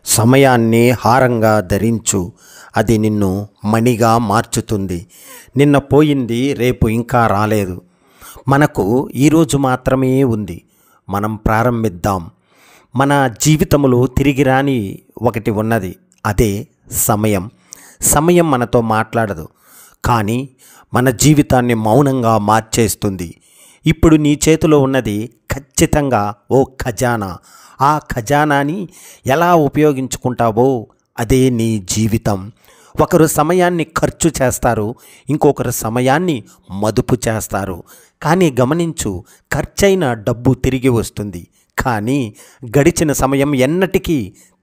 సమయాన్ని హారంగా ధరించు. అది నిన్ను మణిగా మార్చుతుంది. నిన్న పోయింది రేపు ఇంకా రాలేదు. మనకు ఈరోజు మాత్రమే ఉంది. మనం ప్రారంభిద్దాం. మన జీవితంలో తిరిగి రాని ఒకటి ఉన్నది. అదే సమయం. సమయం మనతో మాట్లాడదు, కానీ మన జీవితాన్ని మౌనంగా మార్చేస్తుంది. ఇప్పుడు నీ చేతిలో ఉన్నది ఖచ్చితంగా ఓ ఖజానా. ఆ ఖజానాని ఎలా ఉపయోగించుకుంటావో అదే నీ జీవితం. ఒకరు సమయాన్ని ఖర్చు చేస్తారు, ఇంకొకరు సమయాన్ని మదుపు చేస్తారు. కానీ గమనించు, ఖర్చైన డబ్బు తిరిగి వస్తుంది, కానీ గడిచిన సమయం ఎన్నటికీ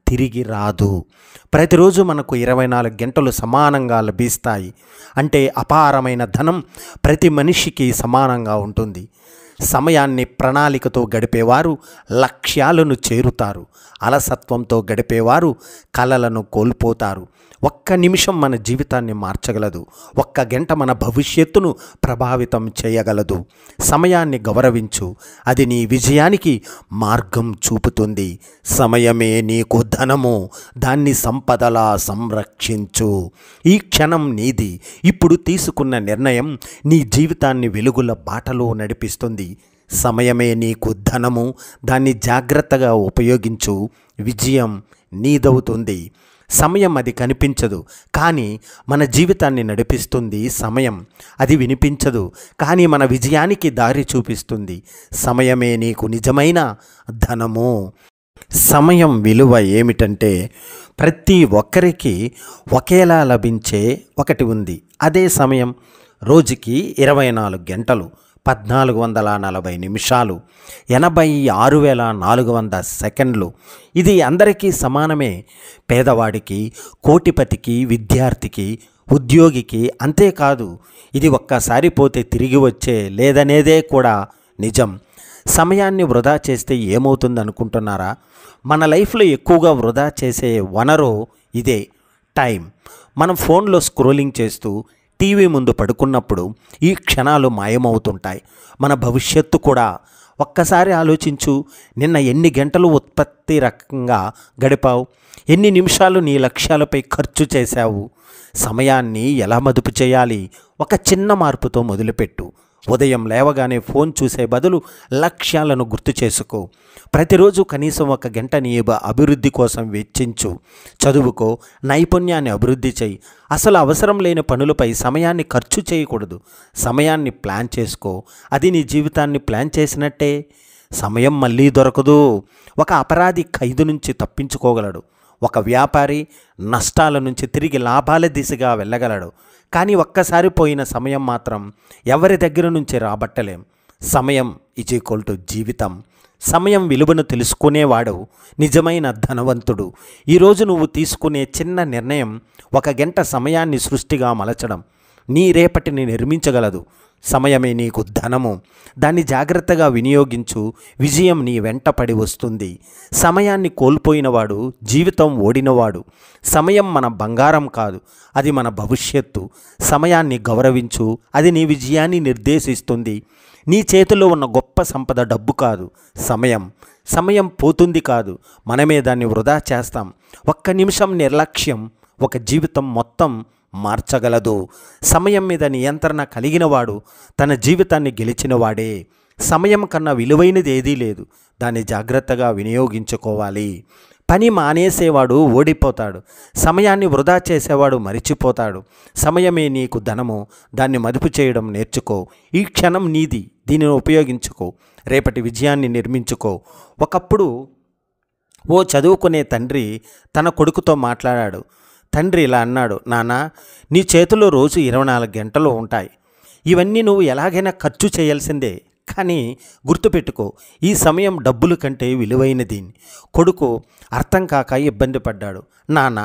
తిరిగి రాదు. ప్రతిరోజు మనకు 24 గంటలు సమానంగా లభిస్తాయి. అంటే అపారమైన ధనం ప్రతి మనిషికి సమానంగా ఉంటుంది. సమయాన్ని ప్రణాళికతో గడిపేవారు లక్ష్యాలను చేరుతారు. అలసత్వంతో గడిపేవారు కలలను కోల్పోతారు. ఒక్క నిమిషం మన జీవితాన్ని మార్చగలదు. ఒక్క గంట మన భవిష్యత్తును ప్రభావితం చేయగలదు. సమయాన్ని గౌరవించు. అది నీ విజయానికి మార్గం చూపుతుంది. సమయమే నీకు ధనము. దాన్ని సంపదలా సంరక్షించు. ఈ క్షణం నీది. ఇప్పుడు తీసుకున్న నిర్ణయం నీ జీవితాన్ని వెలుగుల బాటలో నడిపిస్తుంది. సమయమే నీకు ధనము. దాన్ని జాగ్రత్తగా ఉపయోగించు. విజయం నీదవుతుంది. సమయం అది కనిపించదు, కానీ మన జీవితాన్ని నడిపిస్తుంది. సమయం అది వినిపించదు, కానీ మన విజయానికి దారి చూపిస్తుంది. సమయమే నీకు నిజమైన ధనము. సమయం విలువ ఏమిటంటే, ప్రతి ఒక్కరికి ఒకేలా లభించే ఒకటి ఉంది. అదే సమయం. రోజుకి 24 గంటలు, 1440 నిమిషాలు, 86,400 సెకండ్లు. ఇది అందరికీ సమానమే. పేదవాడికి, కోటిపతికి, విద్యార్థికి, ఉద్యోగికి. అంతేకాదు, ఇది ఒక్కసారి పోతే తిరిగి వచ్చే లేదనేదే కూడా నిజం. సమయాన్ని వృధా చేస్తే ఏమవుతుంది అనుకుంటున్నారా? మన లైఫ్లో ఎక్కువగా వృధా చేసే వనరు ఇదే, టైం. మనం ఫోన్లో స్క్రోలింగ్ చేస్తూ టీవీ ముందు పడుకున్నప్పుడు ఈ క్షణాలు మాయమవుతుంటాయి. మన భవిష్యత్తు కూడా. ఒక్కసారి ఆలోచించు, నిన్న ఎన్ని గంటలు ఉత్పత్తి రకంగా గడిపావు? ఎన్ని నిమిషాలు నీ లక్ష్యాలపై ఖర్చు చేశావు? సమయాన్ని ఎలా మదుపు చేయాలి? ఒక చిన్న మార్పుతో మొదలుపెట్టు. ఉదయం లేవగానే ఫోన్ చూసే బదులు లక్ష్యాలను గుర్తు చేసుకో. ప్రతిరోజు కనీసం 1 గంట నీ అభివృద్ధి కోసం వెచ్చించు. చదువుకో, నైపుణ్యాన్ని అభివృద్ధి చేయి. అసలు అవసరం లేని పనులపై సమయాన్ని ఖర్చు చేయకూడదు. సమయాన్ని ప్లాన్ చేసుకో. అది నీ జీవితాన్ని ప్లాన్ చేసినట్టే. సమయం మళ్ళీ దొరకదు. ఒక అపరాధి ఖైదు నుంచి తప్పించుకోగలడు. ఒక వ్యాపారి నష్టాల నుంచి తిరిగి లాభాల దిశగా వెళ్ళగలడు. కానీ ఒక్కసారి పోయిన సమయం మాత్రం ఎవరి దగ్గర నుంచి రాబట్టలేం. సమయం = జీవితం. సమయం విలువను తెలుసుకునేవాడు నిజమైన ధనవంతుడు. ఈరోజు నువ్వు తీసుకునే చిన్న నిర్ణయం 1 గంట సమయాన్ని సృష్టిగా మలచడం నీ రేపటిని నిర్మించగలదు. సమయమే నీకు ధనము. దాన్ని జాగ్రత్తగా వినియోగించు. విజయం నీ వెంట పడి వస్తుంది. సమయాన్ని కోల్పోయినవాడు జీవితం ఓడినవాడు. సమయం మన బంగారం కాదు, అది మన భవిష్యత్తు. సమయాన్ని గౌరవించు. అది నీ విజయాన్ని నిర్దేశిస్తుంది. నీ చేతిలో ఉన్న గొప్ప సంపద డబ్బు కాదు, సమయం. సమయం పోతుంది కాదు, మనమే దాన్ని వృధా చేస్తాం. 1 నిమిషం నిర్లక్ష్యం ఒక జీవితం మొత్తం మార్చగలదు. సమయం మీద నియంత్రణ కలిగినవాడు తన జీవితాన్ని గెలిచినవాడే. సమయం కన్నా విలువైనది ఏదీ లేదు. దాన్ని జాగ్రత్తగా వినియోగించుకోవాలి. పని మానేసేవాడు ఓడిపోతాడు. సమయాన్ని వృధా చేసేవాడు మరిచిపోతాడు. సమయమే నీకు ధనము. దాన్ని మదుపు చేయడం నేర్చుకో. ఈ క్షణం నీది. దీనిని ఉపయోగించుకో. రేపటి విజయాన్ని నిర్మించుకో. ఒకప్పుడు ఓ చదువుకునే తండ్రి తన కొడుకుతో మాట్లాడాడు. తండ్రి ఇలా అన్నాడు, నాన్నా, నీ చేతిలో రోజు 24 గంటలు ఉంటాయి. ఇవన్నీ నువ్వు ఎలాగైనా ఖర్చు చేయాల్సిందే. కానీ గుర్తుపెట్టుకో, ఈ సమయం డబ్బుల కంటే విలువైనది. కొడుకు అర్థం కాక ఇబ్బంది పడ్డాడు. నాన్న,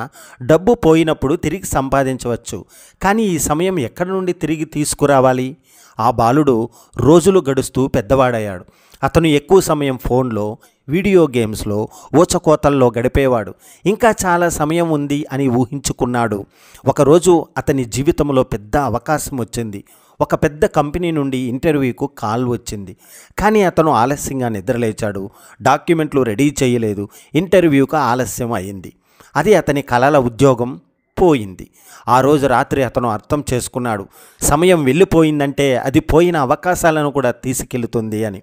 డబ్బు పోయినప్పుడు తిరిగి సంపాదించవచ్చు, కానీ ఈ సమయం ఎక్కడి నుండి తిరిగి తీసుకురావాలి? ఆ బాలుడు రోజులు గడుస్తూ పెద్దవాడయ్యాడు. అతను ఎక్కువ సమయం ఫోన్లో, వీడియో గేమ్స్లో, ఊచకోతల్లో గడిపేవాడు. ఇంకా చాలా సమయం ఉంది అని ఊహించుకున్నాడు. ఒకరోజు అతని జీవితంలో పెద్ద అవకాశం వచ్చింది. ఒక పెద్ద కంపెనీ నుండి ఇంటర్వ్యూకు కాల్ వచ్చింది. కానీ అతను ఆలస్యంగా నిద్రలేచాడు. డాక్యుమెంట్లు రెడీ చేయలేదు. ఇంటర్వ్యూకు ఆలస్యం అయింది. అది అతని కలల ఉద్యోగం పోయింది. ఆ రోజు రాత్రి అతను అర్థం చేసుకున్నాడు, సమయం వెళ్ళిపోయిందంటే అది పోయిన అవకాశాలను కూడా తీసుకెళ్తుంది అని.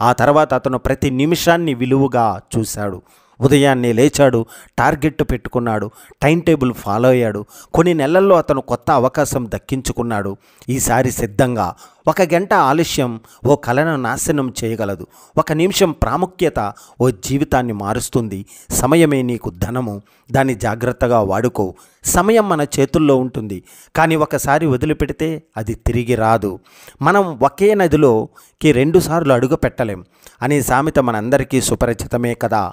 ఆ తర్వాత అతను ప్రతి నిమిషాన్ని విలువగా చూశాడు. ఉదయాన్నే లేచాడు, టార్గెట్ పెట్టుకున్నాడు, టైం టేబుల్ ఫాలో అయ్యాడు. కొన్ని నెలల్లో అతను కొత్త అవకాశం దక్కించుకున్నాడు. ఈసారి సిద్ధంగా. 1 గంట ఆలస్యం ఓ కలను నాశనం చేయగలదు. 1 నిమిషం ప్రాముఖ్యత ఓ జీవితాన్ని మారుస్తుంది. సమయమే నీకు ధనము, దాన్ని జాగ్రత్తగా వాడుకో. సమయం మన చేతుల్లో ఉంటుంది, కానీ ఒకసారి వదిలిపెడితే అది తిరిగి రాదు. మనం ఒకే నదిలోకి 2 సార్లు అడుగు పెట్టలేం అనే సామెత మనందరికీ సుపరిచితమే కదా.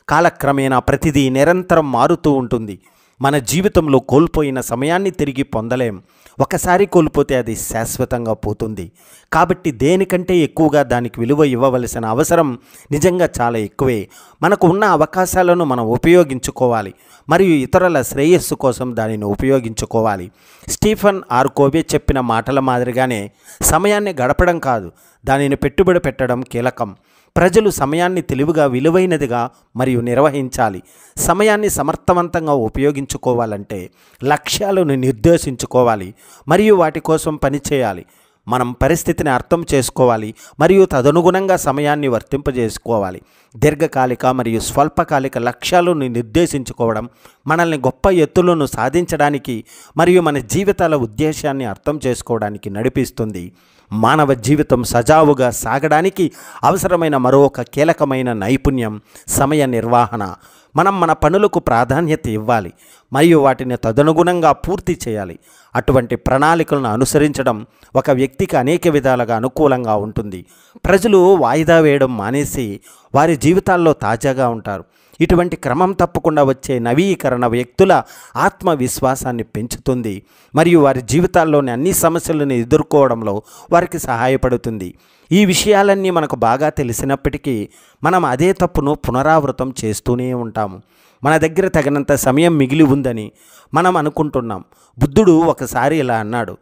కాలక్రమేణా ప్రతిదీ నిరంతరం మారుతూ ఉంటుంది. మన జీవితంలో కోల్పోయిన సమయాన్ని తిరిగి పొందలేం. ఒకసారి కోల్పోతే అది శాశ్వతంగా పోతుంది. కాబట్టి దేనికంటే ఎక్కువగా దానికి విలువ ఇవ్వవలసిన అవసరం నిజంగా చాలా ఎక్కువే. మనకు ఉన్న అవకాశాలను మనం ఉపయోగించుకోవాలి, మరియు ఇతరుల శ్రేయస్సు కోసం దానిని ఉపయోగించుకోవాలి. స్టీఫెన్ ఆర్ కోవే చెప్పిన మాటల మాదిరిగానే సమయాన్ని గడపడం కాదు, దానిని పెట్టుబడి పెట్టడం కీలకం. ప్రజలు సమయాన్ని తెలివిగా, విలువైనదిగా మరియు నిర్వహించాలి. సమయాన్ని సమర్థవంతంగా ఉపయోగించుకోవాలంటే లక్ష్యాలను నిర్దేశించుకోవాలి మరియు వాటి కోసం పనిచేయాలి. మనం పరిస్థితిని అర్థం చేసుకోవాలి మరియు తదనుగుణంగా సమయాన్ని వర్తింపజేసుకోవాలి. దీర్ఘకాలిక మరియు స్వల్పకాలిక లక్ష్యాలను నిర్దేశించుకోవడం మనల్ని గొప్ప ఎత్తులను సాధించడానికి మరియు మన జీవితాల ఉద్దేశాన్ని అర్థం చేసుకోవడానికి నడిపిస్తుంది. మానవ జీవితం సజావుగా సాగడానికి అవసరమైన మరొక కీలకమైన నైపుణ్యం సమయ నిర్వహణ. మనం మన పనులకు ప్రాధాన్యత ఇవ్వాలి మరియు వాటిని తదనుగుణంగా పూర్తి చేయాలి. అటువంటి ప్రణాళికలను అనుసరించడం ఒక వ్యక్తికి అనేక విధాలుగా అనుకూలంగా ఉంటుంది. ప్రజలు వాయిదా వేయడం మానేసి వారి జీవితాల్లో తాజాగా ఉంటారు. ఇటువంటి క్రమం తప్పకుండా వచ్చే నవీకరణ వ్యక్తుల ఆత్మవిశ్వాసాన్ని పెంచుతుంది మరియు వారి జీవితాల్లోని అన్ని సమస్యలను ఎదుర్కోవడంలో వారికి సహాయపడుతుంది. ఈ విషయాలన్నీ మనకు బాగా తెలిసినప్పటికీ మనం అదే తప్పును పునరావృతం చేస్తూనే ఉంటాము. మన దగ్గర తగినంత సమయం మిగిలి ఉందని మనం అనుకుంటున్నాం. బుద్ధుడు ఒకసారి ఇలా అన్నాడు,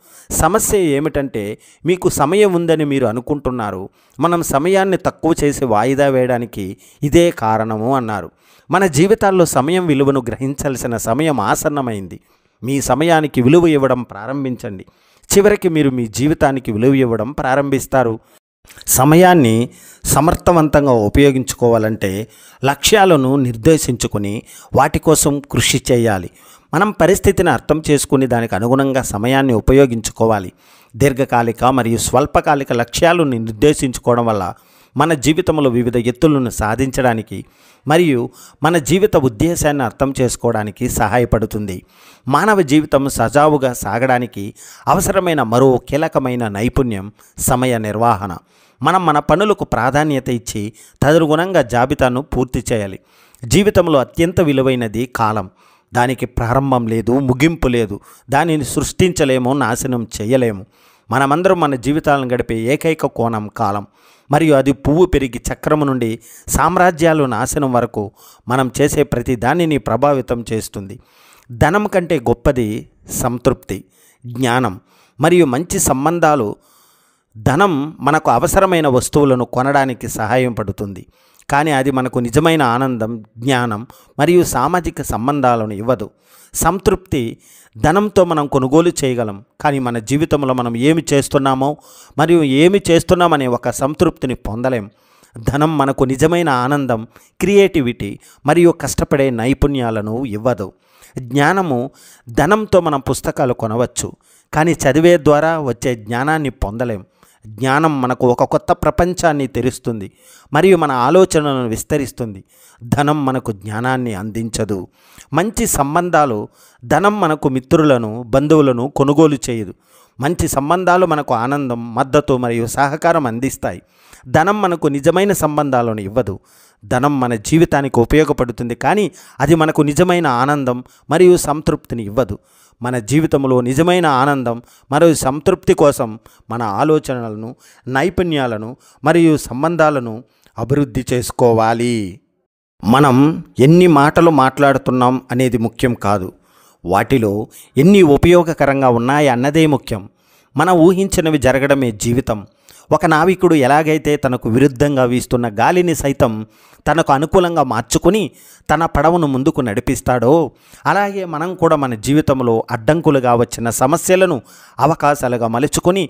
సమస్య ఏమిటంటే మీకు సమయం ఉందని మీరు అనుకుంటున్నారు. మనం సమయాన్ని తక్కువ చేసి వాయిదా వేయడానికి ఇదే కారణము అన్నారు. మన జీవితాల్లో సమయం విలువను గ్రహించాల్సిన సమయం ఆసన్నమైంది. మీ సమయానికి విలువ ఇవ్వడం ప్రారంభించండి. చివరికి మీరు మీ జీవితానికి విలువ ఇవ్వడం ప్రారంభిస్తారు. సమయాన్ని సమర్థవంతంగా ఉపయోగించుకోవాలంటే లక్ష్యాలను నిర్దేశించుకొని వాటి కోసం కృషి చేయాలి. మనం పరిస్థితిని అర్థం చేసుకుని దానికి అనుగుణంగా సమయాన్ని ఉపయోగించుకోవాలి. దీర్ఘకాలిక మరియు స్వల్పకాలిక లక్ష్యాలను నిర్దేశించుకోవడం వల్ల మన జీవితంలో వివిధ ఎత్తులను సాధించడానికి మరియు మన జీవిత ఉద్దేశాన్ని అర్థం చేసుకోవడానికి సహాయపడుతుంది. మానవ జీవితం సజావుగా సాగడానికి అవసరమైన మరో కీలకమైన నైపుణ్యం సమయ నిర్వహణ. మనం మన పనులకు ప్రాధాన్యత ఇచ్చి తదనుగుణంగా జాబితాను పూర్తి చేయాలి. జీవితంలో అత్యంత విలువైనది కాలం. దానికి ప్రారంభం లేదు, ముగింపు లేదు. దానిని సృష్టించలేము, నాశనం చేయలేము. మనమందరం మన జీవితాలను గడిపే ఏకైక కోణం కాలం, మరియు అది పువ్వు పెరిగి చక్రము నుండి సామ్రాజ్యాలు నాశనం వరకు మనం చేసే ప్రతి దానిని ప్రభావితం చేస్తుంది. ధనం కంటే గొప్పది సంతృప్తి, జ్ఞానం మరియు మంచి సంబంధాలు. ధనం మనకు అవసరమైన వస్తువులను కొనడానికి సహాయపడుతుంది, కానీ అది మనకు నిజమైన ఆనందం, జ్ఞానం మరియు సామాజిక సంబంధాలను ఇవ్వదు. సంతృప్తి ధనంతో మనం కొనుగోలు చేయగలం, కానీ మన జీవితంలో మనం ఏమి చేస్తున్నామో మరియు ఏమి చేస్తున్నామనే ఒక సంతృప్తిని పొందలేం. ధనం మనకు నిజమైన ఆనందం, క్రియేటివిటీ మరియు కష్టపడే నైపుణ్యాలను ఇవ్వదు. జ్ఞానము ధనంతో మనం పుస్తకాలు కొనవచ్చు, కానీ చదివే ద్వారా వచ్చే జ్ఞానాన్ని పొందలేం. జ్ఞానం మనకు ఒక కొత్త ప్రపంచాన్ని తెరుస్తుంది మరియు మన ఆలోచనలను విస్తరిస్తుంది. ధనం మనకు జ్ఞానాన్ని అందించదు. మంచి సంబంధాలు ధనం మనకు మిత్రులను, బంధువులను కొనుగోలు చేయదు. మంచి సంబంధాలు మనకు ఆనందం, మద్దతు మరియు సహకారం అందిస్తాయి. ధనం మనకు నిజమైన సంబంధాలను ఇవ్వదు. ధనం మన జీవితానికి ఉపయోగపడుతుంది, కానీ అది మనకు నిజమైన ఆనందం మరియు సంతృప్తిని ఇవ్వదు. మన జీవితంలో నిజమైన ఆనందం మరియు సంతృప్తి కోసం మన ఆలోచనలను, నైపుణ్యాలను మరియు సంబంధాలను అభివృద్ధి చేసుకోవాలి. మనం ఎన్ని మాటలు మాట్లాడుతున్నాం అనేది ముఖ్యం కాదు, వాటిలో ఎన్ని ఉపయోగకరంగా ఉన్నాయి అన్నదే ముఖ్యం. మనం ఊహించినవి జరగడమే జీవితం. ఒక నావికుడు ఎలాగైతే తనకు విరుద్ధంగా వీస్తున్న గాలిని సైతం తనకు అనుకూలంగా మార్చుకొని తన పడవను ముందుకు నడిపిస్తాడో, అలాగే మనం కూడా మన జీవితంలో అడ్డంకులుగా వచ్చిన సమస్యలను అవకాశాలుగా మలుచుకొని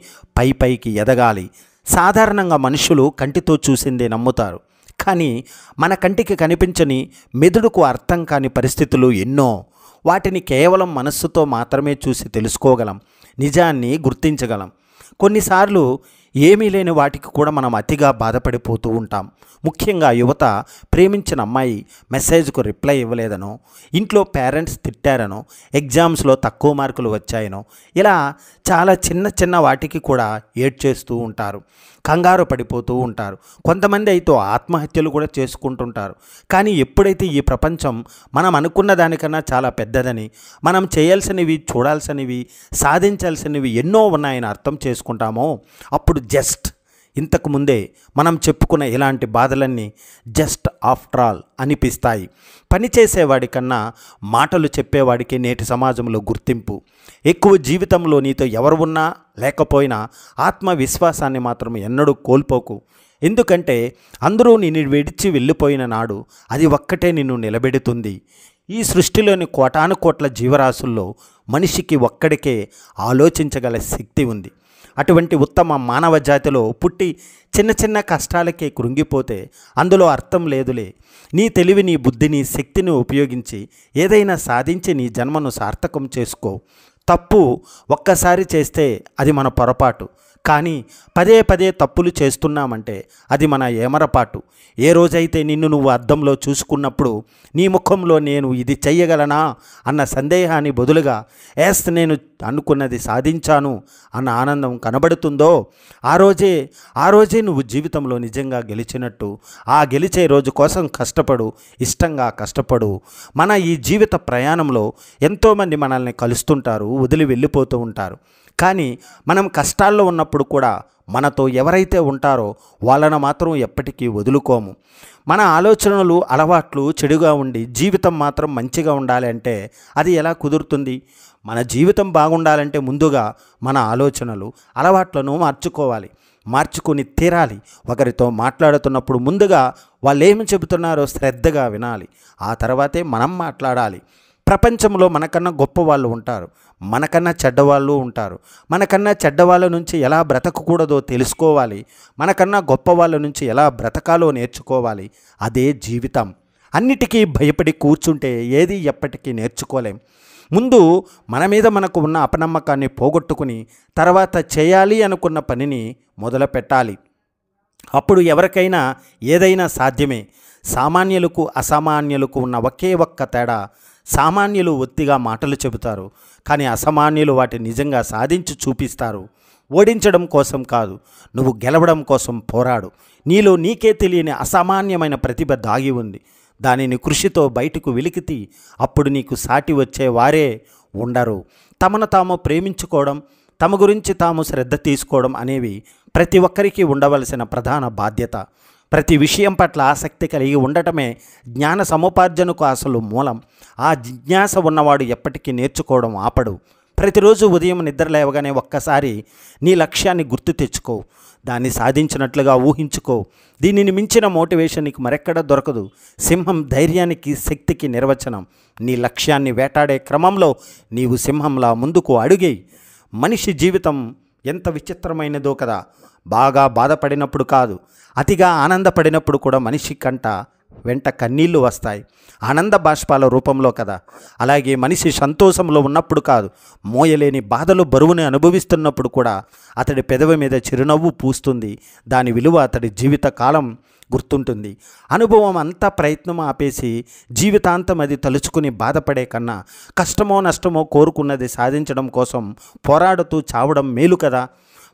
పైకి ఎదగాలి. సాధారణంగా మనుషులు కంటితో చూసిందే నమ్ముతారు, కానీ మన కంటికి కనిపించని, మెదడుకు అర్థం కాని పరిస్థితులు ఎన్నో. వాటిని కేవలం మనస్సుతో మాత్రమే చూసి తెలుసుకోగలం, నిజాన్ని గుర్తించగలం. కొన్నిసార్లు ఏమీ లేని వాటికి కూడా మనం అతిగా బాధపడిపోతూ ఉంటాం. ముఖ్యంగా యువత ప్రేమించిన అమ్మాయి మెసేజ్కు రిప్లై ఇవ్వలేదనో, ఇంట్లో పేరెంట్స్ తిట్టారనో, ఎగ్జామ్స్లో తక్కువ మార్కులు వచ్చాయనో, ఇలా చాలా చిన్న వాటికి కూడా ఏడ్చేస్తూ ఉంటారు, కంగారు పడిపోతూ ఉంటారు. కొంతమంది అయితే ఆత్మహత్యలు కూడా చేసుకుంటుంటారు. కానీ ఎప్పుడైతే ఈ ప్రపంచం మనం అనుకున్న దానికన్నా చాలా పెద్దదని, మనం చేయాల్సినవి, చూడాల్సినవి, సాధించాల్సినవి ఎన్నో ఉన్నాయని అర్థం చేసుకుంటామో, అప్పుడు జస్ట్ ఇంతకుముందే మనం చెప్పుకున్న ఇలాంటి బాధలన్నీ జస్ట్ ఆఫ్టర్ ఆల్ అనిపిస్తాయి. పనిచేసేవాడి కన్నా మాటలు చెప్పేవాడికి నేటి సమాజంలో గుర్తింపు ఎక్కువ. జీవితంలో నీతో ఎవరు ఉన్నా లేకపోయినా ఆత్మవిశ్వాసాన్ని మాత్రం ఎన్నడూ కోల్పోకు. ఎందుకంటే అందరూ నిన్ను విడిచి వెళ్ళిపోయిన నాడు అది ఒక్కటే నిన్ను నిలబెడుతుంది. ఈ సృష్టిలోని కోటాను కోట్ల జీవరాశుల్లో మనిషికి ఒక్కడికే ఆలోచించగల శక్తి ఉంది. అటువంటి ఉత్తమ మానవ జాతిలో పుట్టి చిన్న కష్టాలకే కృంగిపోతే అందులో అర్థం లేదులే. నీ తెలివి, నీ బుద్ధి, నీ శక్తిని ఉపయోగించి ఏదైనా సాధించి నీ జన్మను సార్థకం చేసుకో. తప్పు ఒక్కసారి చేస్తే అది మన పొరపాటు, కానీ పదే తప్పులు చేస్తున్నామంటే అది మన ఏమరపాటు. ఏ రోజైతే నిన్ను నువ్వు అద్దంలో చూసుకున్నప్పుడు నీ ముఖంలో నేను ఇది చెయ్యగలనా అన్న సందేహాన్ని బదులుగా ఎస్ నేను అనుకున్నది సాధించాను అన్న ఆనందం కనబడుతుందో, ఆ రోజే నువ్వు జీవితంలో నిజంగా గెలిచినట్టు. ఆ గెలిచే రోజు కోసం కష్టపడు, ఇష్టంగా కష్టపడు. మన ఈ జీవిత ప్రయాణంలో ఎంతోమంది మనల్ని కలుస్తుంటారు, వదిలి వెళ్ళిపోతూ ఉంటారు. కానీ మనం కష్టాల్లో ఉన్నప్పుడు కూడా మనతో ఎవరైతే ఉంటారో వాళ్ళను మాత్రం ఎప్పటికీ వదులుకోము. మన ఆలోచనలు, అలవాట్లు చెడుగా ఉండి జీవితం మాత్రం మంచిగా ఉండాలి అంటే అది ఎలా కుదురుతుంది? మన జీవితం బాగుండాలంటే ముందుగా మన ఆలోచనలు, అలవాట్లను మార్చుకొని తీరాలి. ఒకరితో మాట్లాడుతున్నప్పుడు ముందుగా వాళ్ళు ఏమి చెబుతున్నారో శ్రద్ధగా వినాలి, ఆ తర్వాతే మనం మాట్లాడాలి. ప్రపంచంలో మనకన్నా గొప్ప వాళ్ళు ఉంటారు, మనకన్నా చెడ్డవాళ్ళు ఉంటారు. మనకన్నా చెడ్డవాళ్ళ నుంచి ఎలా బ్రతకకూడదో తెలుసుకోవాలి, మనకన్నా గొప్ప వాళ్ళ నుంచి ఎలా బ్రతకాలో నేర్చుకోవాలి. అదే జీవితం. అన్నిటికీ భయపడి కూర్చుంటే ఏది ఎప్పటికీ నేర్చుకోలేం. ముందు మన మీద మనకు ఉన్న అపనమ్మకాన్ని పోగొట్టుకుని తర్వాత చేయాలి అనుకున్న పనిని మొదలు పెట్టాలి. అప్పుడు ఎవరికైనా ఏదైనా సాధ్యమే. సామాన్యులకు అసామాన్యులకు ఉన్న ఒకే ఒక్క తేడా, సామాన్యులు ఒత్తిగా మాటలు చెబుతారు, కానీ అసామాన్యులు వాటిని నిజంగా సాధించి చూపిస్తారు. ఓడించడం కోసం కాదు, నువ్వు గెలవడం కోసం పోరాడు. నీలో నీకే తెలియని అసామాన్యమైన ప్రతిభ దాగి ఉంది. దానిని కృషితో బయటకు వెలికితి. అప్పుడు నీకు సాటి వచ్చే వారే ఉండరు. తమను తాము ప్రేమించుకోవడం, తమ గురించి తాము శ్రద్ధ తీసుకోవడం అనేవి ప్రతి ఒక్కరికి ఉండవలసిన ప్రధాన బాధ్యత. ప్రతి విషయం పట్ల ఆసక్తి కలిగి ఉండటమే జ్ఞాన సముపార్జనకు అసలు మూలం. ఆ జిజ్ఞాస ఉన్నవాడు ఎప్పటికీ నేర్చుకోవడం ఆపడు. ప్రతిరోజు ఉదయం నిద్ర లేవగానే ఒక్కసారి నీ లక్ష్యాన్ని గుర్తు తెచ్చుకో, దాన్ని సాధించినట్లుగా ఊహించుకో. దీనిని మించిన మోటివేషన్ నీకు మరెక్కడ దొరకదు. సింహం ధైర్యానికి, శక్తికి నిర్వచనం. నీ లక్ష్యాన్ని వేటాడే క్రమంలో నీవు సింహంలా ముందుకు అడుగేయి. మనిషి జీవితం ఎంత విచిత్రమైనదో కదా. బాగా బాధపడినప్పుడు కాదు, అతిగా ఆనందపడినప్పుడు కూడా మనిషి వెంట కన్నీళ్లు వస్తాయి, ఆనంద బాష్పాల రూపంలో కదా. అలాగే మనిషి సంతోషంలో ఉన్నప్పుడు కాదు, మోయలేని బాధలు బరువుని అనుభవిస్తున్నప్పుడు కూడా అతడి పెదవి మీద చిరునవ్వు పూస్తుంది. దాని విలువ అతడి జీవితకాలం గుర్తుంటుంది. అనుభవం అంతా ప్రయత్నం ఆపేసి జీవితాంతం అది తలుచుకుని బాధపడే కన్నా కష్టమో నష్టమో కోరుకున్నది సాధించడం కోసం పోరాడుతూ చావడం మేలు కదా.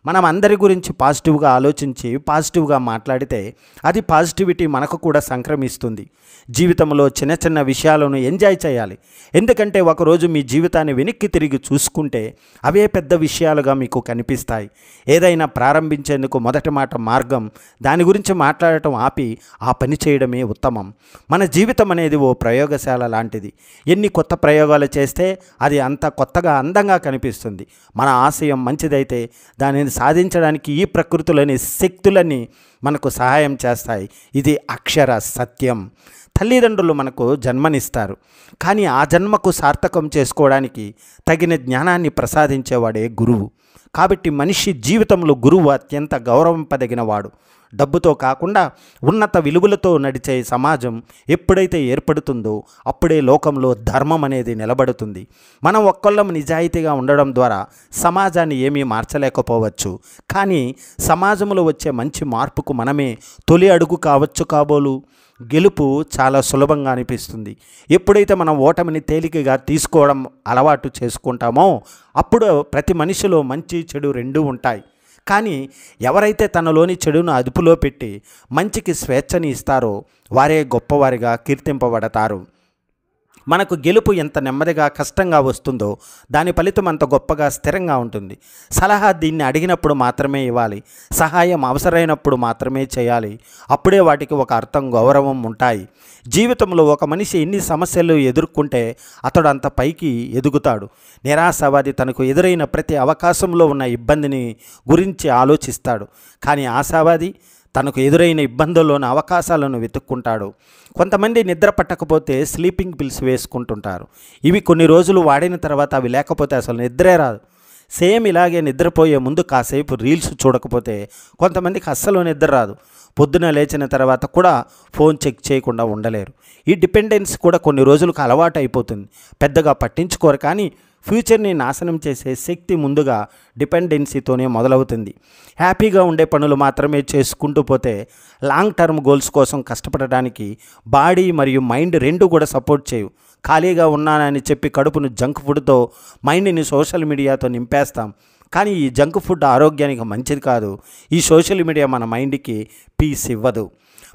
మనం అందరి గురించి పాజిటివ్గా ఆలోచించి పాజిటివ్గా మాట్లాడితే అది పాజిటివిటీ మనకు కూడా సంక్రమిస్తుంది. జీవితంలో చిన్న విషయాలను ఎంజాయ్ చేయాలి. ఎందుకంటే ఒకరోజు మీ జీవితాన్ని వెనక్కి తిరిగి చూసుకుంటే అవే పెద్ద విషయాలుగా మీకు కనిపిస్తాయి. ఏదైనా ప్రారంభించేందుకు మొదటి మాట మార్గం. దాని గురించి మాట్లాడటం ఆపి ఆ పని చేయడమే ఉత్తమం. మన జీవితం అనేది ఓ ప్రయోగశాల లాంటిది. ఎన్ని కొత్త ప్రయోగాలు చేస్తే అది అంత కొత్తగా అందంగా కనిపిస్తుంది. మన ఆశయం మంచిదైతే దానిని దానిని సాధించడానికి ఈ ప్రకృతిలోని శక్తులన్నీ మనకు సహాయం చేస్తాయి. ఇది అక్షర సత్యం. తల్లిదండ్రులు మనకు జన్మనిస్తారు, కానీ ఆ జన్మకు సార్థకం చేసుకోవడానికి తగిన జ్ఞానాన్ని ప్రసాదించేవాడే గురువు. కాబట్టి మనిషి జీవితంలో గురువు అత్యంత గౌరవింపదగినవాడు. డబ్బుతో కాకుండా ఉన్నత విలువలతో నడిచే సమాజం ఎప్పుడైతే ఏర్పడుతుందో అప్పుడే లోకంలో ధర్మం అనేది నిలబడుతుంది. మనం ఒక్కళ్ళం నిజాయితీగా ఉండడం ద్వారా సమాజాన్ని ఏమీ మార్చలేకపోవచ్చు, కానీ సమాజంలో వచ్చే మంచి మార్పుకు మనమే తొలి అడుగు కావచ్చు కాబోలు. గెలుపు చాలా సులభంగా అనిపిస్తుంది. ఎప్పుడైతే మనం ఓటమిని తేలికగా తీసుకోవడం అలవాటు చేసుకుంటామో అప్పుడు ప్రతి మనిషిలో మంచి చెడు రెండూ ఉంటాయి. కానీ ఎవరైతే తనలోని చెడును అదుపులో పెట్టి మంచికి స్వేచ్ఛని ఇస్తారో వారే గొప్పవారిగా కీర్తింపబడతారు. మనకు గెలుపు ఎంత నెమ్మదిగా కష్టంగా వస్తుందో దాని ఫలితం అంత గొప్పగా స్థిరంగా ఉంటుంది. సలహా దీన్ని అడిగినప్పుడు మాత్రమే ఇవ్వాలి, సహాయం అవసరమైనప్పుడు మాత్రమే చేయాలి. అప్పుడే వాటికి ఒక అర్థం, గౌరవం ఉంటాయి. జీవితంలో ఒక మనిషి ఎన్ని సమస్యలు ఎదుర్కొంటే అతడు అంత పైకి ఎదుగుతాడు. నిరాశవాది తనకు ఎదురైన ప్రతి అవకాశంలో ఉన్న ఇబ్బందిని గురించి ఆలోచిస్తాడు, కానీ ఆశావాది తనకు ఎదురైన ఇబ్బందుల్లోని అవకాశాలను వెతుక్కుంటాడు. కొంతమంది నిద్ర పట్టకపోతే స్లీపింగ్ పిల్స్ వేసుకుంటుంటారు. ఇవి కొన్ని రోజులు వాడిన తర్వాత అవి లేకపోతే అసలు నిద్రే రాదు. సేమ్ ఇలాగే నిద్రపోయే ముందు కాసేపు రీల్స్ చూడకపోతే కొంతమందికి అస్సలు నిద్ర రాదు. పొద్దున లేచిన తర్వాత కూడా ఫోన్ చెక్ చేయకుండా ఉండలేరు. ఈ డిపెండెన్స్ కూడా కొన్ని రోజులకు అలవాటు అయిపోతుంది. పెద్దగా పట్టించుకోరు, కానీ ఫ్యూచర్ని నాశనం చేసే శక్తి ముందుగా డిపెండెన్సీతోనే మొదలవుతుంది. హ్యాపీగా ఉండే పనులు మాత్రమే చేసుకుంటూ పోతే లాంగ్ టర్మ్ గోల్స్ కోసం కష్టపడడానికి బాడీ మరియు మైండ్ రెండు కూడా సపోర్ట్ చేయవు. ఖాళీగా ఉన్నానని చెప్పి కడుపును జంక్ ఫుడ్తో, మైండ్ని సోషల్ మీడియాతో నింపేస్తాం. కానీ ఈ జంక్ ఫుడ్ ఆరోగ్యానికి మంచిది కాదు. ఈ సోషల్ మీడియా మన మైండ్కి పీస్ ఇవ్వదు.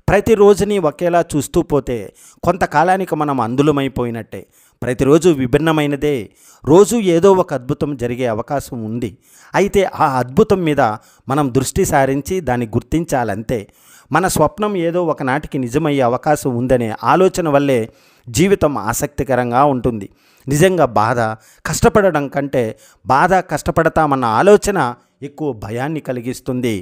ప్రతిరోజుని ఒకేలా చూస్తూ పోతే కొంతకాలానికి మనం అందులమైపోయినట్టే. ప్రతిరోజు విభిన్నమైనదే. రోజు ఏదో ఒక అద్భుతం జరిగే అవకాశం ఉంది. అయితే ఆ అద్భుతం మీద మనం దృష్టి సారించి దాన్ని గుర్తించాలంతే. మన స్వప్నం ఏదో ఒకనాటికి నిజమయ్యే అవకాశం ఉందనే ఆలోచన వల్లే జీవితం ఆసక్తికరంగా ఉంటుంది. నిజంగా కష్టపడడం కంటే కష్టపడతామన్న ఆలోచన ఎక్కువ భయాన్ని కలిగిస్తుంది.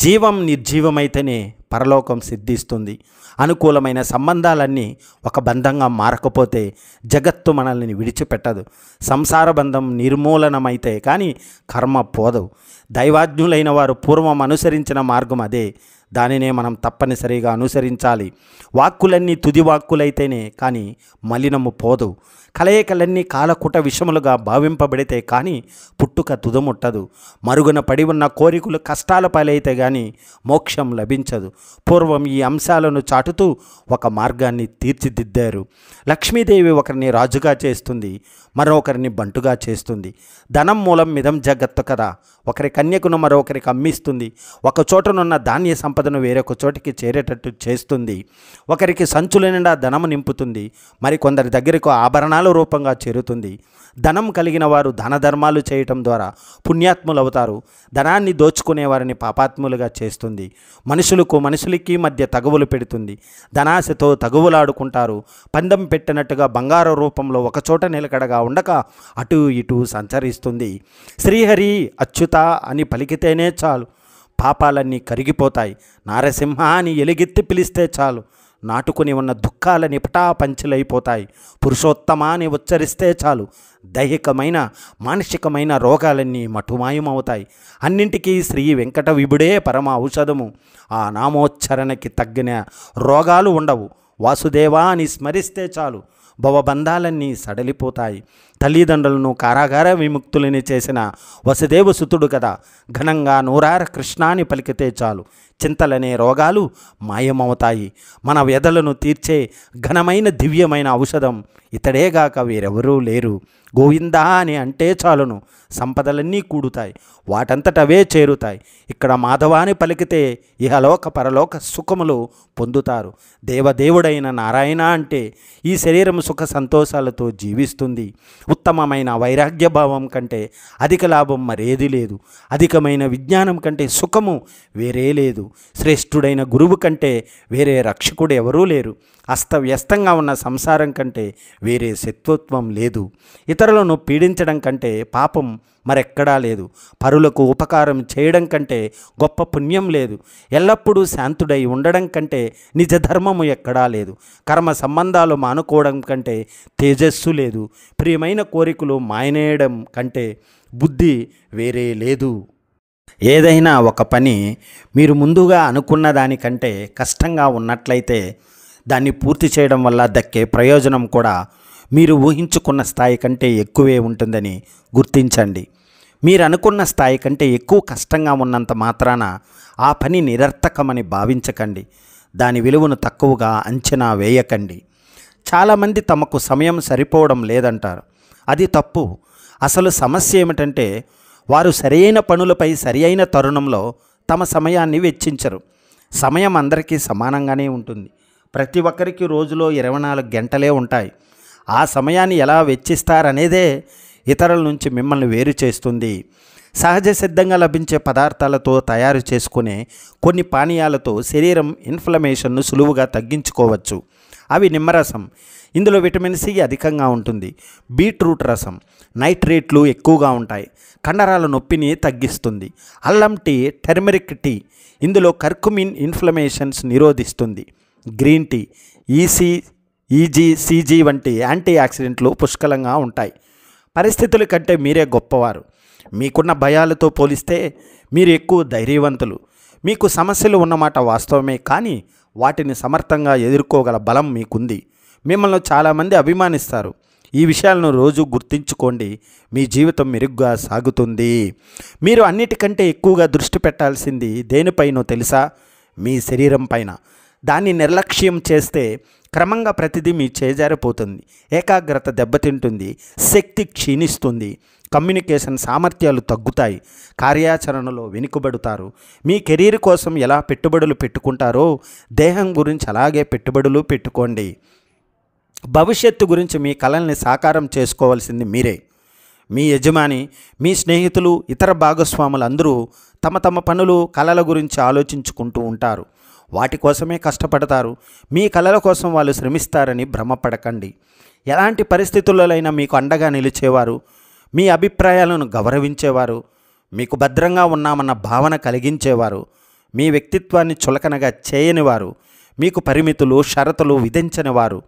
జీవం నిర్జీవమైతేనే పరలోకం సిద్ధిస్తుంది. అనుకూలమైన సంబంధాలన్నీ ఒక బంధంగా మారకపోతే జగత్తు మనల్ని విడిచిపెట్టదు. సంసార బంధం నిర్మూలనమైతే కానీ కర్మ పోదు. దైవాజ్ఞులైన వారు పూర్వం అనుసరించిన మార్గం అదే. దానినే మనం తప్పనిసరిగా అనుసరించాలి. వాక్కులన్నీ తుది వాక్కులైతేనే కానీ మలినము పోదు. కలయికలన్నీ కాలకుట విషములుగా భావింపబడితే కానీ పుట్టుక తుదముట్టదు. మరుగున పడి ఉన్న కోరికలు కష్టాల పాలైతే కానీ మోక్షం లభించదు. పూర్వం ఈ అంశాలను చాటుతూ ఒక మార్గాన్ని తీర్చిదిద్దారు. లక్ష్మీదేవి ఒకరిని రాజుగా చేస్తుంది, మరొకరిని బంటుగా చేస్తుంది. ధనం మూలం మిదం జగత్తు కదా. ఒకరి కన్యకును మరొకరికి అమ్మిస్తుంది. ఒక చోటనున్న ధాన్య సంపదను వేరొక చోటికి చేరేటట్టు చేస్తుంది. ఒకరికి సంచుల నిండా ధనము నింపుతుంది, మరికొందరి దగ్గరకు ఆభరణాల రూపంగా చేరుతుంది. ధనం కలిగిన వారు దాన ధర్మాలు చేయటం ద్వారా పుణ్యాత్ములు అవుతారు. ధనాన్ని దోచుకునే వారిని పాపాత్ములుగా చేస్తుంది. మనుషులకి మధ్య తగువులు పెడుతుంది. ధనాశతో తగువులాడుకుంటారు. పందెం పెట్టినట్టుగా బంగారు రూపంలో ఒకచోట నిలకడగా ఉండక అటు ఇటు సంచరిస్తుంది. శ్రీహరి అచ్యుత అని పలికితేనే చాలు, పాపాలన్నీ కరిగిపోతాయి. నారసింహ అని ఎలుగెత్తి పిలిస్తే చాలు, నాటుకుని ఉన్న దుఃఖాలని పటాపంచలైపోతాయి. పురుషోత్తమ అని ఉచ్చరిస్తే చాలు, దైహికమైన మానసికమైన రోగాలన్నీ మటుమాయమవుతాయి. అన్నింటికీ శ్రీ వెంకట విభుడే పరమ ఔషధము. ఆ నామోచ్చరణకి తగ్గిన రోగాలు ఉండవు. వాసుదేవా అని స్మరిస్తే చాలు, భవబంధాలన్నీ సడలిపోతాయి. తల్లిదండ్రులను కారాగార విముక్తులని చేసిన వసుదేవ సుతుడు కదా. ఘనంగా నూరార కృష్ణాని పలికితే చాలు, చింతలనే రోగాలు మాయమవుతాయి. మన వ్యధలను తీర్చే ఘనమైన దివ్యమైన ఔషధం ఇతడేగాక వేరెవరూ లేరు. గోవిందా అని అంటే చాలును, సంపదలన్నీ కూడుతాయి, వాటంతటవే చేరుతాయి. ఇక్కడ మాధవాని పలికితే ఇహలోక పరలోక సుఖములు పొందుతారు. దేవదేవుడైన నారాయణ అంటే ఈ శరీరం సుఖ సంతోషాలతో జీవిస్తుంది. ఉత్తమమైన వైరాగ్యభావం కంటే అధిక లాభం మరేది లేదు. అధికమైన విజ్ఞానం కంటే సుఖము వేరే లేదు. శ్రేష్ఠుడైన గురువు కంటే వేరే రక్షకుడు ఎవరూ లేరు. అస్తవ్యస్తంగా ఉన్న సంసారం కంటే వేరే శత్రుత్వం లేదు. ఇతరులను పీడించడం కంటే పాపం మరెక్కడా లేదు. పరులకు ఉపకారం చేయడం కంటే గొప్ప పుణ్యం లేదు. ఎల్లప్పుడూ శాంతుడై ఉండడం కంటే నిజ ధర్మము ఎక్కడా లేదు. కర్మ సంబంధాలు మానుకోవడం కంటే తేజస్సు లేదు. ప్రియమైన కోరికలు మాయనేయడం కంటే బుద్ధి వేరే లేదు. ఏదైనా ఒక పని మీరు ముందుగా అనుకున్న దానికంటే కష్టంగా ఉన్నట్లయితే దాన్ని పూర్తి చేయడం వల్ల దక్కే ప్రయోజనం కూడా మీరు ఊహించుకున్న స్థాయి కంటే ఎక్కువే ఉంటుందని గుర్తించండి. మీరు అనుకున్న స్థాయి కంటే ఎక్కువ కష్టంగా ఉన్నంత మాత్రాన ఆ పని నిరర్థకమని భావించకండి. దాని విలువను తక్కువగా అంచనా వేయకండి. చాలామంది తమకు సమయం సరిపోవడం లేదంటారు. అది తప్పు. అసలు సమస్య ఏమిటంటే వారు సరైన పనులపై సరియైన తరుణంలో తమ సమయాన్ని వెచ్చించరు. సమయం అందరికీ సమానంగానే ఉంటుంది. ప్రతి ఒక్కరికి రోజులో 24 గంటలే ఉంటాయి. ఆ సమయాన్ని ఎలా వెచ్చిస్తారనేదే ఇతరుల నుంచి మిమ్మల్ని వేరు చేస్తుంది. సహజ సిద్ధంగా లభించే పదార్థాలతో తయారు చేసుకునే కొన్ని పానీయాలతో శరీరం ఇన్ఫ్లమేషన్ను సులువుగా తగ్గించుకోవచ్చు. అవి నిమ్మరసం, ఇందులో విటమిన్ సి అధికంగా ఉంటుంది. బీట్రూట్ రసం, నైట్రేట్లు ఎక్కువగా ఉంటాయి, కండరాల నొప్పిని తగ్గిస్తుంది. అల్లం టీ, టర్మరిక్ టీ, ఇందులో కర్కుమిన్ ఇన్ఫ్లమేషన్స్ నిరోధిస్తుంది. గ్రీన్ టీ, సిజి వంటి యాంటీ ఆక్సిడెంట్లు పుష్కలంగా ఉంటాయి. పరిస్థితుల కంటే మీరే గొప్పవారు. మీకున్న భయాలతో పోలిస్తే మీరు ఎక్కువ ధైర్యవంతులు. మీకు సమస్యలు ఉన్నమాట వాస్తవమే, కానీ వాటిని సమర్థంగా ఎదుర్కోగల బలం మీకుంది. మిమ్మల్ని చాలామంది అభిమానిస్తారు. ఈ విషయాలను రోజు గుర్తుంచుకోండి. మీ జీవితం మెరుగ్గా సాగుతుంది. మీరు అన్నిటికంటే ఎక్కువగా దృష్టి పెట్టాల్సింది దేనిపైనో తెలుసా? మీ శరీరం పైన. దాన్ని నిర్లక్ష్యం చేస్తే క్రమంగా ప్రతిదీ మీ చేజారిపోతుంది. ఏకాగ్రత దెబ్బతింటుంది, శక్తి క్షీణిస్తుంది, కమ్యూనికేషన్ సామర్థ్యాలు తగ్గుతాయి, కార్యాచరణలో వెనుకబడుతారు. మీ కెరీర్ కోసం ఎలా పెట్టుబడులు పెట్టుకుంటారో దేహం గురించి అలాగే పెట్టుబడులు పెట్టుకోండి. భవిష్యత్తు గురించి మీ కలల్ని సాకారం చేసుకోవాల్సింది మీరే. మీ యజమాని, మీ స్నేహితులు, ఇతర భాగస్వాములు అందరూ తమ తమ పనులు, కలల గురించి ఆలోచించుకుంటూ ఉంటారు. వాటి కోసమే కష్టపడతారు. మీ కలల కోసం వాళ్ళు శ్రమిస్తారని భ్రమపడకండి. ఎలాంటి పరిస్థితులైనా మీకు అండగా నిలిచేవారు, మీ అభిప్రాయాలను గౌరవించేవారు, మీకు భద్రంగా ఉన్నామన్న భావన కలిగించేవారు, మీ వ్యక్తిత్వాన్ని చులకనగా చేయనివారు, మీకు పరిమితులు, షరతులు విధించనివారు,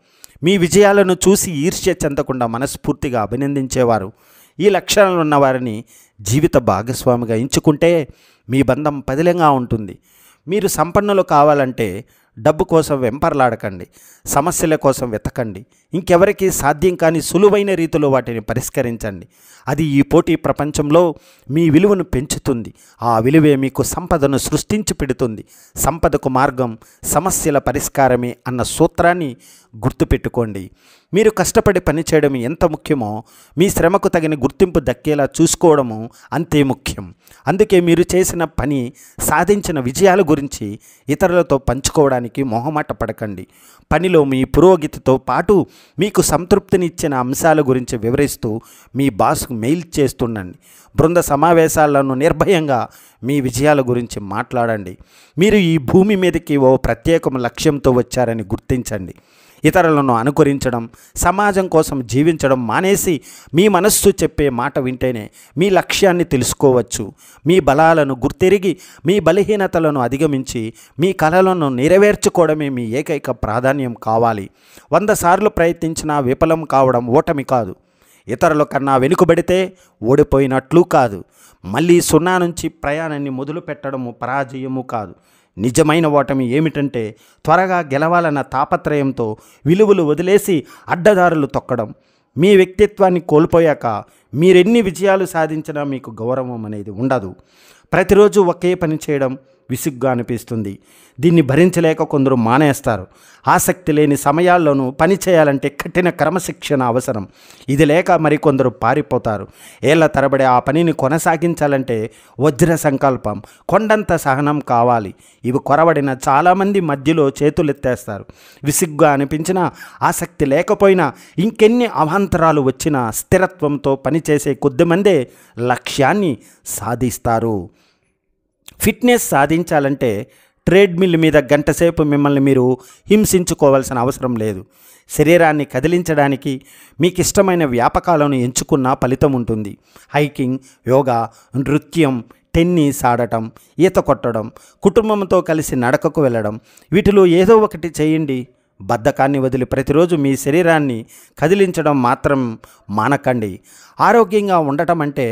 మీ విజయాలను చూసి ఈర్ష్య చెందకుండా మనస్ఫూర్తిగా అభినందించేవారు, ఈ లక్షణాలు ఉన్నవారిని జీవిత భాగస్వామిగా ఎంచుకుంటే మీ బంధం పదిలంగా ఉంటుంది. మీరు సంపన్నులు కావాలంటే డబ్బు కోసం వెంపర్లాడకండి, సమస్యల కోసం వెతకండి. ఇంకెవరికి సాధ్యం కాని సులువైన రీతిలో వాటిని పరిష్కరించండి. అది ఈ పోటీ ప్రపంచంలో మీ విలువను పెంచుతుంది. ఆ విలువే మీకు సంపదను సృష్టించి పెడుతుంది. సంపదకు మార్గం సమస్యల పరిష్కారమే అన్న సూత్రాన్ని గుర్తుపెట్టుకోండి. మీరు కష్టపడి పనిచేయడం ఎంత ముఖ్యమో మీ శ్రమకు తగిన గుర్తింపు దక్కేలా చూసుకోవడము అంతే ముఖ్యం. అందుకే మీరు చేసిన పని, సాధించిన విజయాల గురించి ఇతరులతో పంచుకోవడానికి మొహమాట పడకండి. పనిలో మీ పురోగతితో పాటు మీకు సంతృప్తినిచ్చిన అంశాల గురించి వివరిస్తూ మీ బాస్కు మెయిల్ చేస్తుండండి. బృంద సమావేశాలను నిర్భయంగా మీ విజయాల గురించి మాట్లాడండి. మీరు ఈ భూమి మీదకి ఓ ప్రత్యేక లక్ష్యంతో వచ్చారని గుర్తించండి. ఇతరులను అనుకరించడం, సమాజం కోసం జీవించడం మానేసి మీ మనస్సు చెప్పే మాట వింటేనే మీ లక్ష్యాన్ని తెలుసుకోవచ్చు. మీ బలాలను గుర్తెరిగి మీ బలహీనతలను అధిగమించి మీ కలలను నెరవేర్చుకోవడమే మీ ఏకైక ప్రాధాన్యం కావాలి. 100 సార్లు ప్రయత్నించినా విఫలం కావడం ఓటమి కాదు. ఇతరుల కన్నా వెనుకబడితే ఓడిపోయినట్లు కాదు. మళ్ళీ 0 నుంచి ప్రయాణాన్ని మొదలు పెట్టడము పరాజయము కాదు. నిజమైన ఓటమి ఏమిటంటే త్వరగా గెలవాలన్న తాపత్రయంతో విలువలు వదిలేసి అడ్డదారులు తొక్కడం. మీ వ్యక్తిత్వాన్ని కోల్పోయాక మీరెన్ని విజయాలు సాధించినా మీకు గౌరవం అనేది ఉండదు. ప్రతిరోజు ఒకే పని చేయడం విసుగ్గా అనిపిస్తుంది. దీన్ని భరించలేక కొందరు మానేస్తారు. ఆసక్తి లేని సమయాల్లోనూ పని చేయాలంటే కఠిన క్రమశిక్షణ అవసరం. ఇది లేక మరికొందరు పారిపోతారు. ఏళ్ల తరబడి ఆ పనిని కొనసాగించాలంటే వజ్ర సంకల్పం, కొండంత సహనం కావాలి. ఇవి కొరవడిన చాలామంది మధ్యలో చేతులెత్తేస్తారు. విసుగ్గా అనిపించినా, ఆసక్తి లేకపోయినా, ఇంకెన్ని అవాంతరాలు వచ్చినా స్థిరత్వంతో పనిచేసే కొద్దిమందే లక్ష్యాన్ని సాధిస్తారు. ఫిట్నెస్ సాధించాలంటే ట్రేడ్మిల్ మీద గంటసేపు మిమ్మల్ని మీరు హింసించుకోవాల్సిన అవసరం లేదు. శరీరాన్ని కదిలించడానికి మీకు ఇష్టమైన వ్యాపకాలను ఎంచుకున్న ఫలితం ఉంటుంది. హైకింగ్, యోగా, నృత్యం, టెన్నిస్ ఆడటం, ఈత కొట్టడం, కుటుంబంతో కలిసి నడకకు వెళ్ళడం, వీటిలో ఏదో ఒకటి చేయండి. బద్ధకాన్ని వదిలి ప్రతిరోజు మీ శరీరాన్ని కదిలించడం మాత్రం మానకండి. ఆరోగ్యంగా ఉండటం అంటే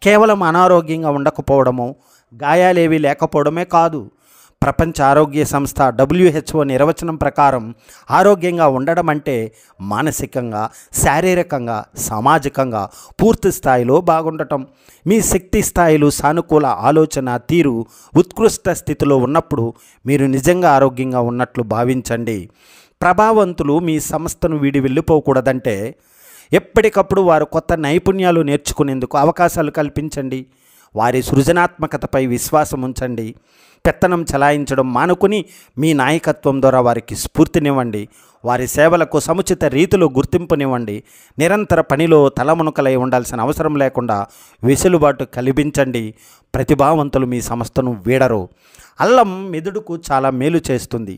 కేవలం అనారోగ్యంగా ఉండకపోవడమో, గాయాలేవి లేకపోవడమే కాదు. ప్రపంచ ఆరోగ్య సంస్థ WHO నిర్వచనం ప్రకారం ఆరోగ్యంగా ఉండడం అంటే మానసికంగా, శారీరకంగా, సామాజికంగా పూర్తి స్థాయిలో బాగుండటం. మీ శక్తి స్థాయిలు, సానుకూల ఆలోచన తీరు ఉత్కృష్ట స్థితిలో ఉన్నప్పుడు మీరు నిజంగా ఆరోగ్యంగా ఉన్నట్లు భావించండి. ప్రభావవంతులు మీ సంస్థను వీడి వెళ్ళిపోకూడదంటే ఎప్పటికప్పుడు వారు కొత్త నైపుణ్యాలు నేర్చుకునేందుకు అవకాశాలు కల్పించండి. వారి సృజనాత్మకతపై విశ్వాసం ఉంచండి. పెత్తనం చలాయించడం మానుకుని మీ నాయకత్వం ద్వారా వారికి స్ఫూర్తినివ్వండి. వారి సేవలకు సముచిత రీతిలో గుర్తింపునివ్వండి. నిరంతర పనిలో తలమునకలై ఉండాల్సిన అవసరం లేకుండా వెసులుబాటు కల్పించండి. ప్రతిభావంతులు మీ సంస్థను వీడరు. అల్లం మెదడుకు చాలా మేలు చేస్తుంది.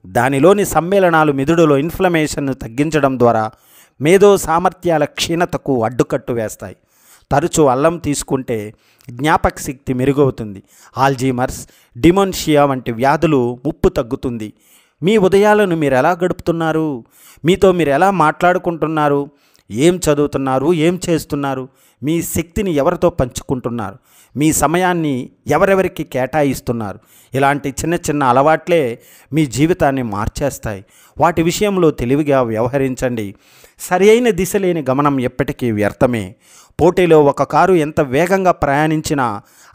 దానిలోని సమ్మేళనాలు మెదడులో ఇన్ఫ్లమేషన్ను తగ్గించడం ద్వారా మేధో సామర్థ్యాల క్షీణతకు అడ్డుకట్టు వేస్తాయి. తరచూ అల్లం తీసుకుంటే జ్ఞాపక శక్తి మెరుగవుతుంది. ఆల్జీమర్స్, డిమెన్షియా వంటి వ్యాధులు ముప్పు తగ్గుతుంది. మీ ఉదయాలను మీరు ఎలా గడుపుతున్నారు? మీతో మీరు ఎలా మాట్లాడుకుంటున్నారు? ఏం చదువుతున్నారు? ఏం చేస్తున్నారు? మీ శక్తిని ఎవరితో పంచుకుంటున్నారు? మీ సమయాన్ని ఎవరెవరికి కేటాయిస్తున్నారు? ఇలాంటి చిన్న చిన్న అలవాట్లే మీ జీవితాన్ని మార్చేస్తాయి. వాటి విషయంలో తెలివిగా వ్యవహరించండి. సరైన దిశ లేని గమనం ఎప్పటికీ వ్యర్థమే. పోటీలో ఒక కారు ఎంత వేగంగా ప్రయాణించినా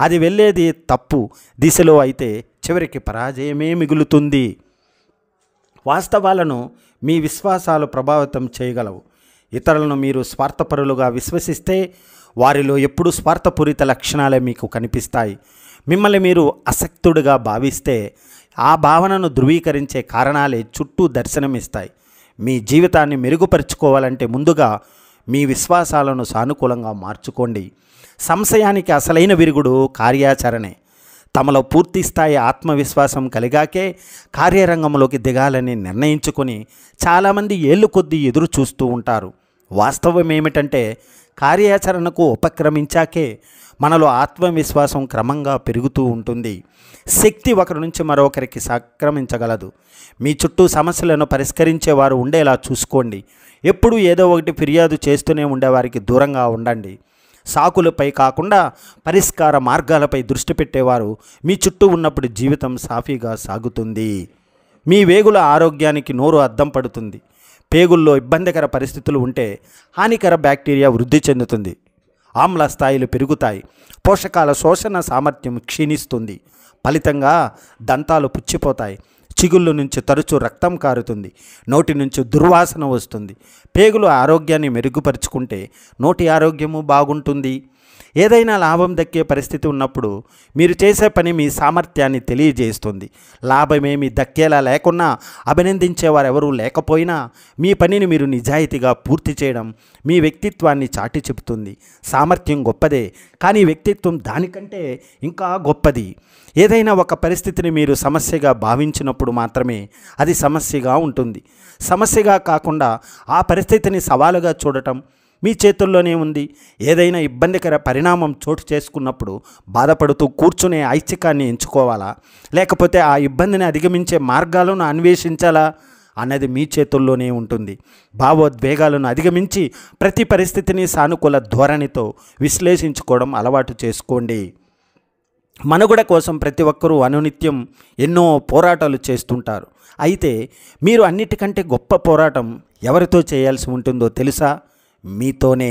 అది వెళ్ళేది తప్పు దిశలో అయితే చివరికి పరాజయమే మిగులుతుంది. వాస్తవాలను మీ విశ్వాసాలు ప్రభావితం చేయగలవు. ఇతరులను మీరు స్వార్థపరులుగా విశ్వసిస్తే వారిలో ఎప్పుడూ స్వార్థపూరిత లక్షణాలే మీకు కనిపిస్తాయి. మిమ్మల్ని మీరు అసక్తుడిగా భావిస్తే ఆ భావనను ధృవీకరించే కారణాలే చుట్టూ దర్శనమిస్తాయి. మీ జీవితాన్ని మెరుగుపరుచుకోవాలంటే ముందుగా మీ విశ్వాసాలను సానుకూలంగా మార్చుకోండి. సంశయానికి అసలైన విరుగుడు కార్యాచరణే. తమలో పూర్తిస్థాయి ఆత్మవిశ్వాసం కలిగాకే కార్యరంగంలోకి దిగాలని నిర్ణయించుకొని చాలామంది ఏళ్ళు కొద్దీ ఎదురు చూస్తూ ఉంటారు. వాస్తవం ఏమిటంటే కార్యాచరణకు ఉపక్రమించాకే మనలో ఆత్మవిశ్వాసం క్రమంగా పెరుగుతూ ఉంటుంది. శక్తి ఒకరి నుంచి మరొకరికి సంక్రమించగలదు. మీ చుట్టూ సమస్యలను పరిష్కరించేవారు ఉండేలా చూసుకోండి. ఎప్పుడూ ఏదో ఒకటి ఫిర్యాదు చేస్తూనే ఉండేవారికి దూరంగా ఉండండి. సాకులపై కాకుండా పరిష్కార మార్గాలపై దృష్టి పెట్టేవారు మీ చుట్టూ ఉన్నప్పుడు జీవితం సాఫీగా సాగుతుంది. మీ వేగుల ఆరోగ్యానికి నోరు అద్దం పడుతుంది. పేగుల్లో ఇబ్బందికర పరిస్థితులు ఉంటే హానికర బ్యాక్టీరియా వృద్ధి చెందుతుంది. ఆమ్ల స్థాయిలు పెరుగుతాయి. పోషకాల శోషణ సామర్థ్యం క్షీణిస్తుంది. ఫలితంగా దంతాలు పుచ్చిపోతాయి. చిగుళ్ళ నుంచి తరచూ రక్తం కారుతుంది. నోటి నుంచి దుర్వాసన వస్తుంది. పేగుల ఆరోగ్యాన్ని మెరుగుపరుచుకుంటే నోటి ఆరోగ్యము బాగుంటుంది. ఏదైనా లాభం దక్కే పరిస్థితి ఉన్నప్పుడు మీరు చేసే పని మీ సామర్థ్యాన్ని తెలియజేస్తుంది. లాభమేమి దక్కేలా లేకున్నా, అభినందించేవారు ఎవరూ లేకపోయినా మీ పనిని మీరు నిజాయితీగా పూర్తి చేయడం మీ వ్యక్తిత్వాన్ని చాటి చెబుతుంది. సామర్థ్యం గొప్పదే, కానీ వ్యక్తిత్వం దానికంటే ఇంకా గొప్పది. ఏదైనా ఒక పరిస్థితిని మీరు సమస్యగా భావించినప్పుడు మాత్రమే అది సమస్యగా ఉంటుంది. సమస్యగా కాకుండా ఆ పరిస్థితిని సవాలుగా చూడటం మీ చేతుల్లోనే ఉంది. ఏదైనా ఇబ్బందికర పరిణామం చోటు చేసుకున్నప్పుడు బాధపడుతూ కూర్చునే ఐచ్ఛికాన్ని ఎంచుకోవాలా, లేకపోతే ఆ ఇబ్బందిని అధిగమించే మార్గాలను అన్వేషించాలా అన్నది మీ చేతుల్లోనే ఉంటుంది. భావోద్వేగాలను అధిగమించి ప్రతి పరిస్థితిని సానుకూల ధోరణితో విశ్లేషించుకోవడం అలవాటు చేసుకోండి. మనుగడ కోసం ప్రతి ఒక్కరూ అనునిత్యం ఎన్నో పోరాటాలు చేస్తుంటారు. అయితే మీరు అన్నిటికంటే గొప్ప పోరాటం ఎవరితో చేయాల్సి ఉంటుందో తెలుసా? మీతోనే.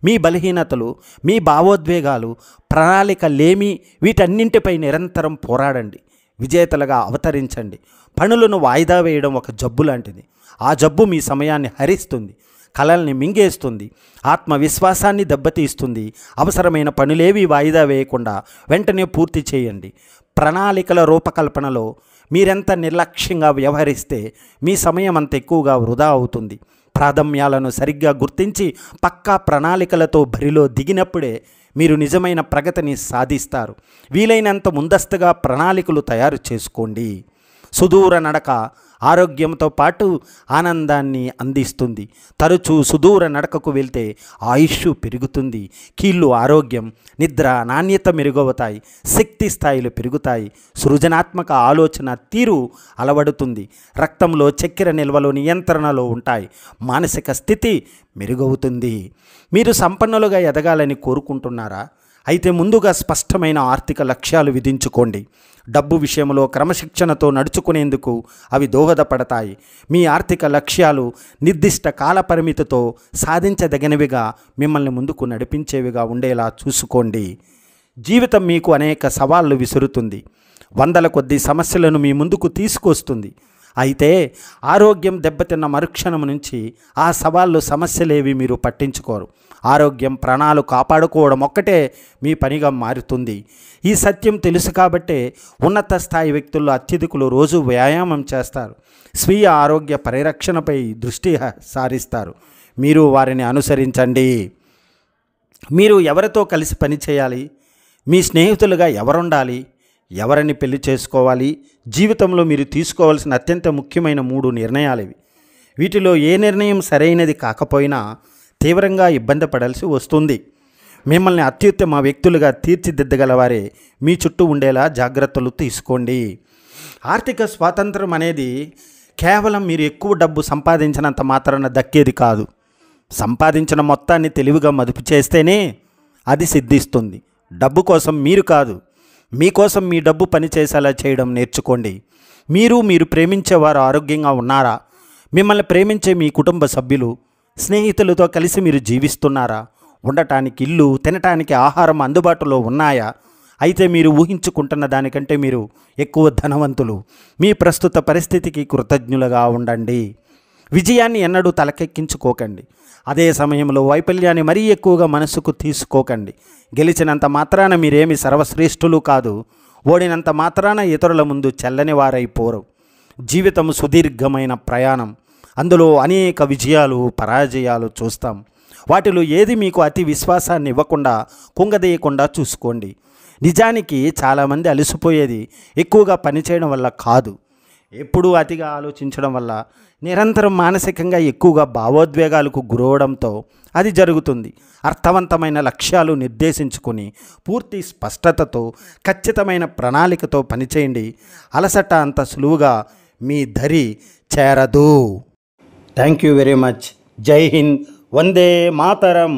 మీ బలహీనతలు, మీ భావోద్వేగాలు, ప్రణాళిక లేమి, వీటన్నింటిపై నిరంతరం పోరాడండి. విజేతలుగా అవతరించండి. పనులను వాయిదా వేయడం ఒక జబ్బు లాంటిది. ఆ జబ్బు మీ సమయాన్ని హరిస్తుంది, కలల్ని మింగేస్తుంది, ఆత్మవిశ్వాసాన్ని దెబ్బతీస్తుంది. అవసరమైన పనులేవి వాయిదా వేయకుండా వెంటనే పూర్తి చేయండి. ప్రణాళికల రూపకల్పనలో మీరెంత నిర్లక్ష్యంగా వ్యవహరిస్తే మీ సమయం అంత ఎక్కువగా వృధా అవుతుంది. ప్రాధాన్యాలను సరిగ్గా గుర్తించి పక్కా ప్రణాళికలతో బరిలో దిగినప్పుడే మీరు నిజమైన ప్రగతిని సాధిస్తారు. వీలైనంత ముందస్తుగా ప్రణాళికలు తయారు చేసుకోండి. సుదూర నడక ఆరోగ్యంతో పాటు ఆనందాన్ని అందిస్తుంది. తరచూ సుదూర నడకకు వెళ్తే ఆయుష్ పెరుగుతుంది. కీళ్ళు ఆరోగ్యం, నిద్ర నాణ్యత మెరుగవుతాయి, శక్తి స్థాయిలు పెరుగుతాయి, సృజనాత్మక ఆలోచన తీరు అలవడుతుంది, రక్తంలో చక్కెర నిల్వలు నియంత్రణలో ఉంటాయి, మానసిక స్థితి మెరుగవుతుంది. మీరు సంపన్నులుగా ఎదగాలని కోరుకుంటున్నారా? అయితే ముందుగా స్పష్టమైన ఆర్థిక లక్ష్యాలు విధించుకోండి. డబ్బు విషయంలో క్రమశిక్షణతో నడుచుకునేందుకు అవి దోహదపడతాయి. మీ ఆర్థిక లక్ష్యాలు నిర్దిష్ట కాలపరిమితితో సాధించదగినవిగా, మిమ్మల్ని ముందుకు నడిపించేవిగా ఉండేలా చూసుకోండి. జీవితం మీకు అనేక సవాళ్లు విసురుతుంది, వందల కొద్ది సమస్యలను మీ ముందుకు తీసుకొస్తుంది. అయితే ఆరోగ్యం దెబ్బతిన్న మరుక్షణం నుంచి ఆ సవాళ్ళు సమస్యలేవి మీరు పట్టించుకోరు. ఆరోగ్యం ప్రాణాలు కాపాడుకోవడం ఒక్కటే మీ పనిగా మారుతుంది. ఈ సత్యం తెలుసు కాబట్టే ఉన్నత స్థాయి వ్యక్తుల్లో అత్యధికులు రోజు వ్యాయామం చేస్తారు, స్వీయ ఆరోగ్య పరిరక్షణపై దృష్టి సారిస్తారు. మీరు వారిని అనుసరించండి. మీరు ఎవరితో కలిసి పనిచేయాలి, మీ స్నేహితులుగా ఎవరుండాలి, ఎవరిని పెళ్లి చేసుకోవాలి, జీవితంలో మీరు తీసుకోవాల్సిన అత్యంత ముఖ్యమైన 3 నిర్ణయాలు ఇవి. వీటిలో ఏ నిర్ణయం సరైనది కాకపోయినా తీవ్రంగా ఇబ్బంది పడాల్సి వస్తుంది. మిమ్మల్ని అత్యుత్తమ వ్యక్తులుగా తీర్చిదిద్దగలవారే మీ చుట్టూ ఉండేలా జాగ్రత్తలు తీసుకోండి. ఆర్థిక స్వాతంత్రం అనేది కేవలం మీరు ఎక్కువ డబ్బు సంపాదించినంత మాత్రాన దక్కేది కాదు. సంపాదించిన మొత్తాన్ని తెలివిగా మదుపు చేస్తేనే అది సిద్ధిస్తుంది. డబ్బు కోసం మీరు కాదు, మీకోసం మీ డబ్బు పనిచేసేలా చేయడం నేర్చుకోండి. మీరు ప్రేమించేవారు ఆరోగ్యంగా ఉన్నారా? మిమ్మల్ని ప్రేమించే మీ కుటుంబ సభ్యులు, స్నేహితులతో కలిసి మీరు జీవిస్తున్నారా? ఉండటానికి ఇల్లు, తినటానికి ఆహారం అందుబాటులో ఉన్నాయా? అయితే మీరు ఊహించుకుంటున్న దానికంటే మీరు ఎక్కువ ధనవంతులు. మీ ప్రస్తుత పరిస్థితికి కృతజ్ఞులుగా ఉండండి. విజయాన్ని ఎన్నడూ తలకెక్కించుకోకండి. అదే సమయంలో వైఫల్యాన్ని మరీ ఎక్కువగా మనసుకు తీసుకోకండి. గెలిచినంత మాత్రాన మీరేమి సర్వశ్రేష్ఠులు కాదు, ఓడినంత మాత్రాన ఇతరుల ముందు చెల్లని వారైపోరు. జీవితం సుదీర్ఘమైన ప్రయాణం. అందులో అనేక విజయాలు, పరాజయాలు చూస్తాం. వాటిలో ఏది మీకు అతి విశ్వాసాన్ని ఇవ్వకుండా, కుంగదీయకుండా చూసుకోండి. నిజానికి చాలామంది అలసిపోయేది ఎక్కువగా పనిచేయడం వల్ల కాదు, ఎప్పుడూ అతిగా ఆలోచించడం వల్ల, నిరంతరం మానసికంగా ఎక్కువగా భావోద్వేగాలకు గురవడంతో అది జరుగుతుంది. అర్థవంతమైన లక్ష్యాలు నిర్దేశించుకొని పూర్తి స్పష్టతతో ఖచ్చితమైన ప్రణాళికతో పనిచేయండి. అలసట అంత సులువుగా మీ దరి చేరదు. Thank you very much. జై హింద్. వందే మాతరం.